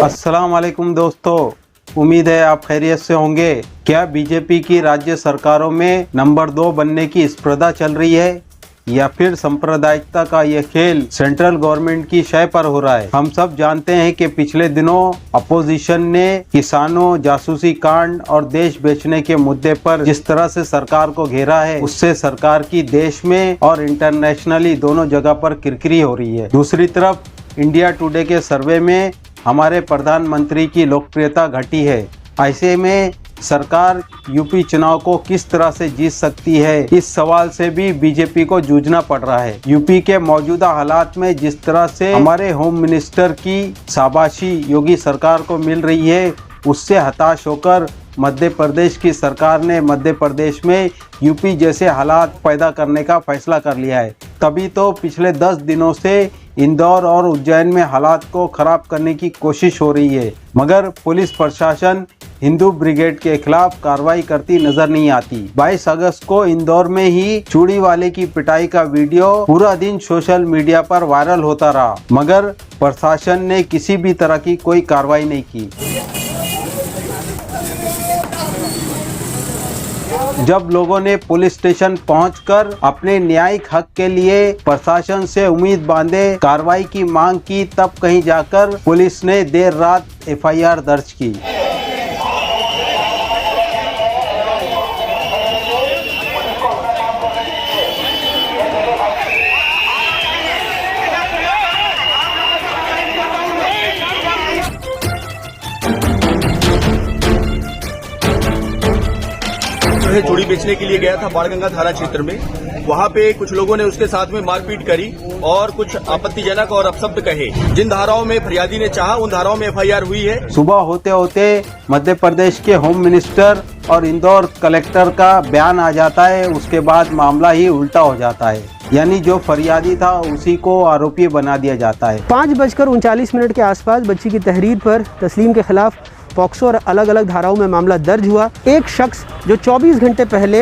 अस्सलाम वालेकुम दोस्तों, उम्मीद है आप खैरियत से होंगे। क्या बीजेपी की राज्य सरकारों में नंबर 2 बनने की स्पर्धा चल रही है या फिर सांप्रदायिकता का यह खेल सेंट्रल गवर्नमेंट की शय पर हो रहा है? हम सब जानते हैं कि पिछले दिनों अपोजिशन ने किसानों, जासूसी कांड और देश बेचने के मुद्दे पर जिस तरह से सरकार को घेरा है, उससे सरकार की देश में और इंटरनेशनली दोनों जगह पर किरकिरी हो रही है। दूसरी तरफ इंडिया टुडे के सर्वे में हमारे प्रधानमंत्री की लोकप्रियता घटी है। ऐसे में सरकार यूपी चुनाव को किस तरह से जीत सकती है, इस सवाल से भी बीजेपी को जूझना पड़ रहा है। यूपी के मौजूदा हालात में जिस तरह से हमारे होम मिनिस्टर की शाबाशी योगी सरकार को मिल रही है, उससे हताश होकर मध्य प्रदेश की सरकार ने मध्य प्रदेश में यूपी जैसे हालात पैदा करने का फैसला कर लिया है। तभी तो पिछले 10 दिनों से इंदौर और उज्जैन में हालात को खराब करने की कोशिश हो रही है, मगर पुलिस प्रशासन हिंदू ब्रिगेड के खिलाफ कार्रवाई करती नजर नहीं आती। 22 अगस्त को इंदौर में ही चूड़ी वाले की पिटाई का वीडियो पूरा दिन सोशल मीडिया पर वायरल होता रहा, मगर प्रशासन ने किसी भी तरह की कोई कार्रवाई नहीं की। जब लोगों ने पुलिस स्टेशन पहुंचकर अपने न्यायिक हक के लिए प्रशासन से उम्मीद बांधे कार्रवाई की मांग की, तब कहीं जाकर पुलिस ने देर रात एफआईआर दर्ज की। चूड़ी बेचने के लिए गया था बाणगंगा थाना क्षेत्र में। वहां पे कुछ लोगों ने उसके साथ में मारपीट करी और कुछ आपत्तिजनक और अपशब्द कहे। जिन धाराओं में फरियादी ने चाहा उन धाराओं में एफआईआर हुई है। सुबह होते होते मध्य प्रदेश के होम मिनिस्टर और इंदौर कलेक्टर का बयान आ जाता है, उसके बाद मामला ही उल्टा हो जाता है, यानी जो फरियादी था उसी को आरोपी बना दिया जाता है। 5:39 के आसपास बच्ची की तहरीर पर तस्लीम के खिलाफ पॉक्सो और अलग अलग धाराओं में मामला दर्ज हुआ। एक शख्स जो 24 घंटे पहले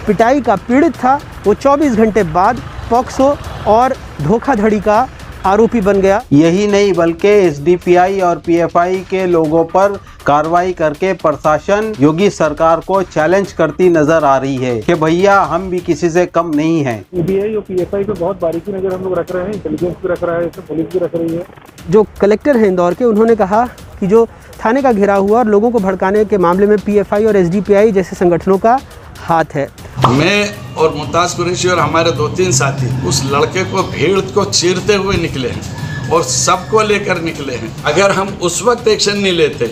पिटाई का पीड़ित था, वो 24 घंटे बाद पॉक्सो और धोखाधड़ी का आरोपी बन गया। यही नहीं बल्कि एसडीपीआई और पीएफआई के लोगों पर कार्रवाई करके प्रशासन योगी सरकार को चैलेंज करती नजर आ रही है कि भैया हम भी किसी से कम नहीं हैं। ईडीआई और पीएफआई पे बहुत बारीकी नजर हम लोग रख रहे हैं, इंटेलिजेंस भी रख रहा है, पुलिस भी रख रही है। जो कलेक्टर हैं इंदौर के, उन्होंने कहा कि जो थाने का घेराव हुआ और लोगों को भड़काने के मामले में पीएफआई और एसडीपीआई जैसे संगठनों का हाथ है। मैं और मुमताज़ कुरैशी और हमारे 2-3 साथी उस लड़के को भीड़ को चीरते हुए निकले हैं और सबको लेकर निकले हैं। अगर हम उस वक्त एक्शन नहीं लेते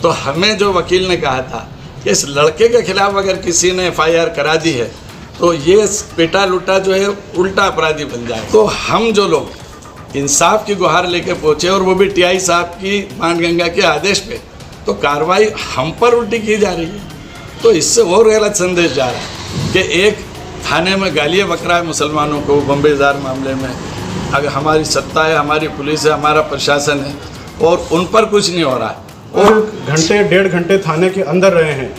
तो हमें जो वकील ने कहा था कि इस लड़के के खिलाफ अगर किसी ने एफआईआर करा दी है तो ये पिटा लुटा जो है उल्टा अपराधी बन जाए। तो हम जो लोग इंसाफ की गुहार लेके पहुँचे और वो भी टीआई साहब की बाणगंगा के आदेश पे, तो कार्रवाई हम पर उल्टी की जा रही है। तो इससे और गलत संदेश जा रहा है कि एक थाने में गालियाँ बक रहा है मुसलमानों को बम्बेदार मामले में। अगर हमारी सत्ता है, हमारी पुलिस है, हमारा प्रशासन है और उन पर कुछ नहीं हो रहा है। और घंटे 1.5 घंटे थाने के अंदर रहे हैं।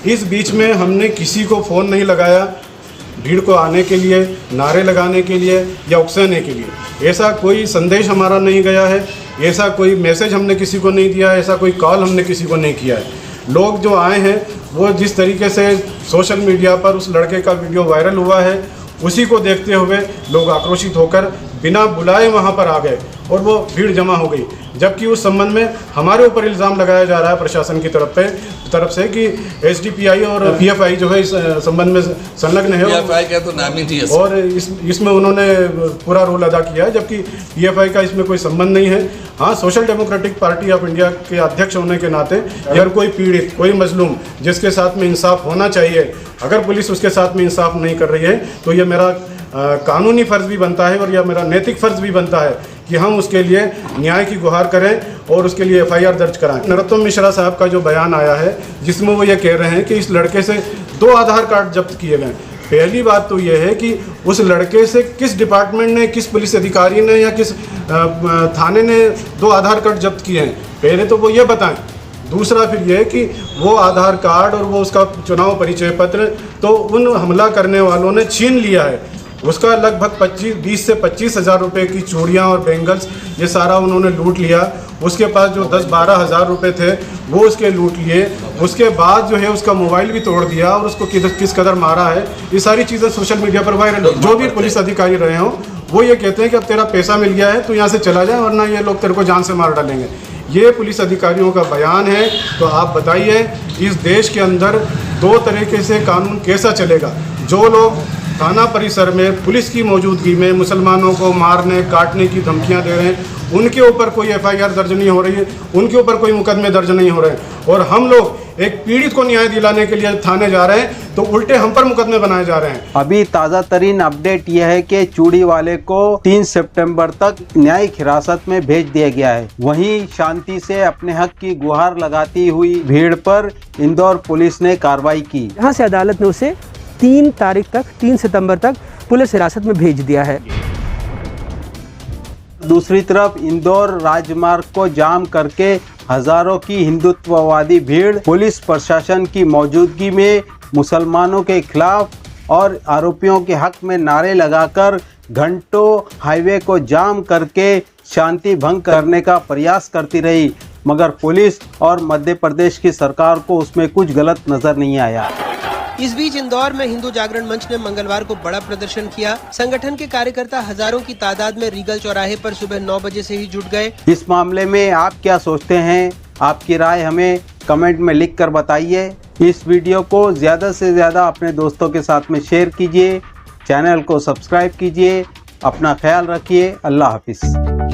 इस बीच में हमने किसी को फ़ोन नहीं लगाया भीड़ को आने के लिए, नारे लगाने के लिए या उकसाने के लिए। ऐसा कोई संदेश हमारा नहीं गया है, ऐसा कोई मैसेज हमने किसी को नहीं दिया है, ऐसा कोई कॉल हमने किसी को नहीं किया है। लोग जो आए हैं वो जिस तरीके से सोशल मीडिया पर उस लड़के का वीडियो वायरल हुआ है, उसी को देखते हुए लोग आक्रोशित होकर बिना बुलाए वहां पर आ गए और वो भीड़ जमा हो गई। जबकि उस संबंध में हमारे ऊपर इल्ज़ाम लगाया जा रहा है प्रशासन की तरफ से कि एसडीपीआई और पीएफआई जो है इस संबंध में संलग्न है। पीएफआई का तो नाम ही नहीं है और इसमें उन्होंने पूरा रोल अदा किया है, जबकि पीएफआई का इसमें कोई संबंध नहीं है। हाँ, social democratic party of India के अध्यक्ष होने के नाते अगर कोई पीड़ित, कोई मजलूम जिसके साथ में इंसाफ होना चाहिए, अगर पुलिस उसके साथ में इंसाफ नहीं कर रही है तो ये मेरा कानूनी फ़र्ज़ भी बनता है और यह मेरा नैतिक फ़र्ज़ भी बनता है कि हम उसके लिए न्याय की गुहार करें और उसके लिए एफआईआर दर्ज कराएं। नरोत्तम मिश्रा साहब का जो बयान आया है जिसमें वो ये कह रहे हैं कि इस लड़के से 2 आधार कार्ड जब्त किए गए। पहली बात तो ये है कि उस लड़के से किस डिपार्टमेंट ने, किस पुलिस अधिकारी ने या किस थाने ने 2 आधार कार्ड जब्त किए हैं, पहले तो वो ये बताएं। दूसरा फिर यह कि वो आधार कार्ड और वो उसका चुनाव परिचय पत्र तो उन हमला करने वालों ने छीन लिया है उसका लगभग 20 से 25 हज़ार रुपये की चूड़ियाँ और बैंगल्स ये सारा उन्होंने लूट लिया। उसके पास जो 10-12 हज़ार रुपये थे वो उसके लूट लिए। उसके बाद जो है उसका मोबाइल भी तोड़ दिया और उसको किस कदर मारा है, ये सारी चीज़ें सोशल मीडिया पर वायरल। जो भी पुलिस अधिकारी रहे हों वो ये कहते हैं कि अब तेरा पैसा मिल गया है, तू यहाँ से चला जाए वरना ये लोग तेरे को जान से मार डालेंगे। ये पुलिस अधिकारियों का बयान है। तो आप बताइए इस देश के अंदर दो तरीके से कानून कैसा चलेगा? जो लोग थाना परिसर में पुलिस की मौजूदगी में मुसलमानों को मारने काटने की धमकियां दे रहे हैं, उनके ऊपर कोई एफआईआर दर्ज नहीं हो रही है, उनके ऊपर कोई मुकदमे दर्ज नहीं हो रहे हैं, और हम लोग एक पीड़ित को न्याय दिलाने के लिए थाने जा रहे हैं तो उल्टे हम पर मुकदमे बनाए जा रहे हैं। अभी ताज़ा तरीन अपडेट यह है कि चूड़ी वाले को 3 सितंबर तक न्यायिक हिरासत में भेज दिया गया है। वहीं शांति से अपने हक की गुहार लगाती हुई भीड़ पर इंदौर पुलिस ने कार्रवाई की। यहाँ से अदालत ने उसे 3 सितंबर तक पुलिस हिरासत में भेज दिया है। दूसरी तरफ इंदौर राजमार्ग को जाम करके हजारों की हिंदुत्ववादी भीड़ पुलिस प्रशासन की मौजूदगी में मुसलमानों के खिलाफ और आरोपियों के हक में नारे लगाकर घंटों हाईवे को जाम करके शांति भंग करने का प्रयास करती रही, मगर पुलिस और मध्य प्रदेश की सरकार को उसमें कुछ गलत नजर नहीं आया। इस बीच इंदौर में हिंदू जागरण मंच ने मंगलवार को बड़ा प्रदर्शन किया। संगठन के कार्यकर्ता हजारों की तादाद में रीगल चौराहे पर सुबह 9 बजे से ही जुट गए। इस मामले में आप क्या सोचते हैं? आपकी राय हमें कमेंट में लिख कर बताइए। इस वीडियो को ज़्यादा से ज़्यादा अपने दोस्तों के साथ में शेयर कीजिए, चैनल को सब्सक्राइब कीजिए। अपना ख्याल रखिए। अल्लाह हाफिज़।